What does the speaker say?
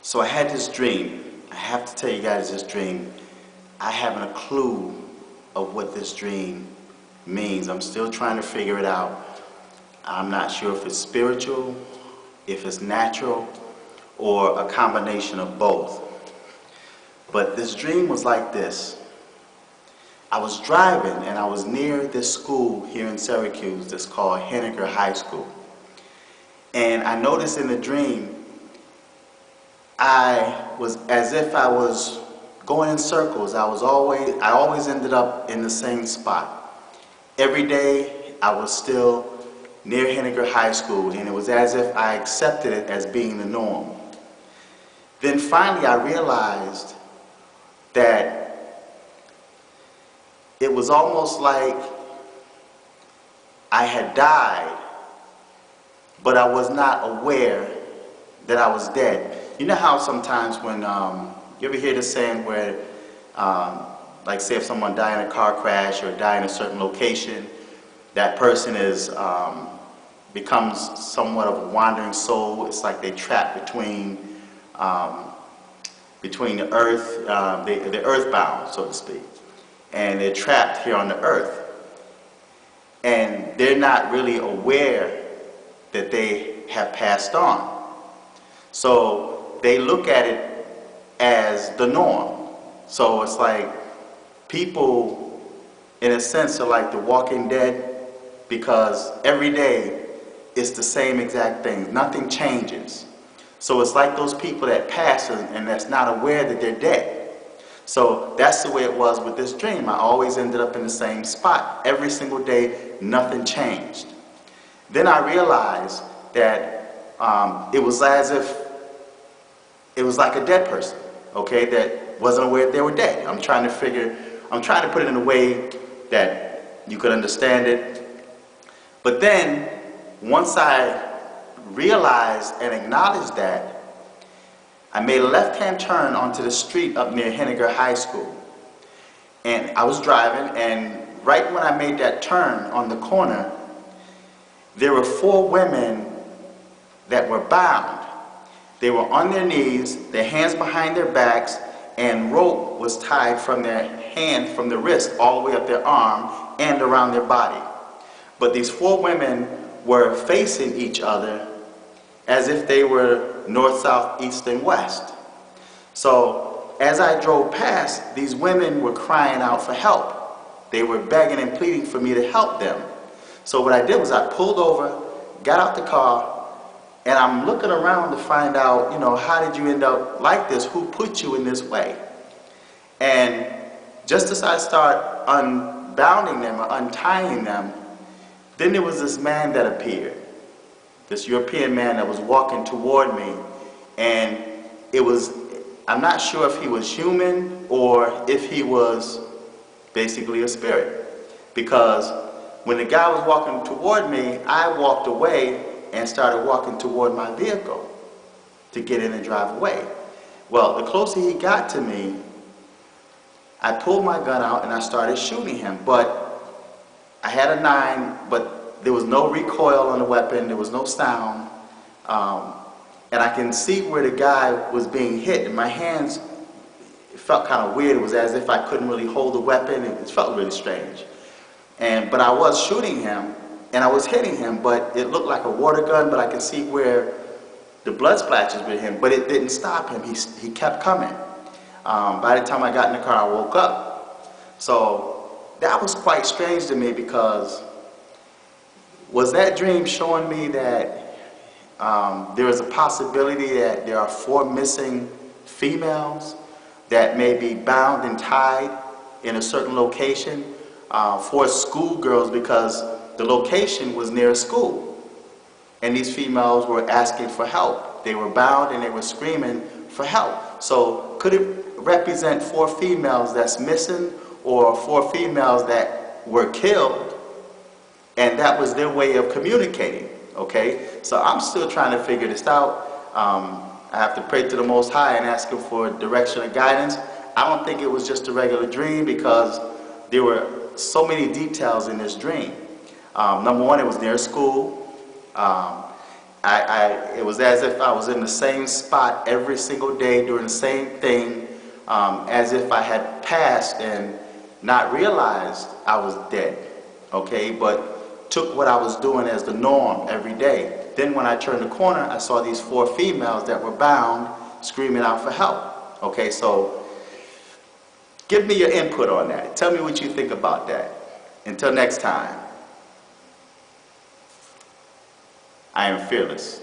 So I had this dream. I have to tell you guys this dream. I haven't a clue of what this dream means. I'm still trying to figure it out. I'm not sure if it's spiritual, if it's natural, or a combination of both. But this dream was like this. I was driving and I was near this school here in Syracuse that's called Henniker High School. And I noticed in the dream, I was as if I was going in circles. I always ended up in the same spot. Every day I was still near Henniker High School, and it was as if I accepted it as being the norm. Then finally I realized that it was almost like I had died, but I was not aware that I was dead. You know how sometimes when, you ever hear this saying where, like say if someone died in a car crash or died in a certain location, that person becomes somewhat of a wandering soul. It's like they trapped between the earth, they're earthbound, so to speak. And they're trapped here on the earth. And they're not really aware that they have passed on. So they look at it as the norm. So it's like people, in a sense, are like the Walking Dead, because every day it's the same exact thing. Nothing changes. So it's like those people that pass and that's not aware that they're dead. So that's the way it was with this dream. I always ended up in the same spot. Every single day, nothing changed. Then I realized that it was as if it was like a dead person, okay, that wasn't aware they were dead. I'm trying to put it in a way that you could understand it. But then, once I realized and acknowledged that, I made a left-hand turn onto the street up near Henniker High School. And I was driving, and right when I made that turn on the corner, there were 4 women that were bound. They were on their knees, their hands behind their backs, and rope was tied from their hand, from the wrist, all the way up their arm and around their body. But these 4 women were facing each other as if they were north, south, east, and west. So as I drove past, these women were crying out for help. They were begging and pleading for me to help them. So what I did was I pulled over, got out the car, and I'm looking around to find out, you know, how did you end up like this? Who put you in this way? And just as I start unbounding them or untying them, then there was this man that appeared. This European man that was walking toward me, and I'm not sure if he was human or if he was basically a spirit. Because when the guy was walking toward me, I walked away and started walking toward my vehicle to get in and drive away. Well, the closer he got to me, I pulled my gun out and I started shooting him. But I had a 9, but there was no recoil on the weapon, there was no sound. And I can see where the guy was being hit, and my hands, it felt kind of weird. It was as if I couldn't really hold the weapon. It felt really strange. But I was shooting him, and I was hitting him, but it looked like a water gun, but I can see where the blood splashes with him, but it didn't stop him. He kept coming. By the time I got in the car, I woke up. So that was quite strange to me, because was that dream showing me that there is a possibility that there are 4 missing females that may be bound and tied in a certain location, 4 schoolgirls, because the location was near a school, and these females were asking for help. They were bound and they were screaming for help. So could it represent 4 females that's missing, or 4 females that were killed, and that was their way of communicating? Okay, so I'm still trying to figure this out. I have to pray to the Most High and ask Him for direction and guidance. I don't think it was just a regular dream, because there were so many details in this dream. Number one, it was near school. it was as if I was in the same spot every single day doing the same thing, as if I had passed and not realized I was dead, okay, but took what I was doing as the norm every day. Then when I turned the corner, I saw these 4 females that were bound, screaming out for help. Okay, so give me your input on that. Tell me what you think about that. Until next time, I am fearless.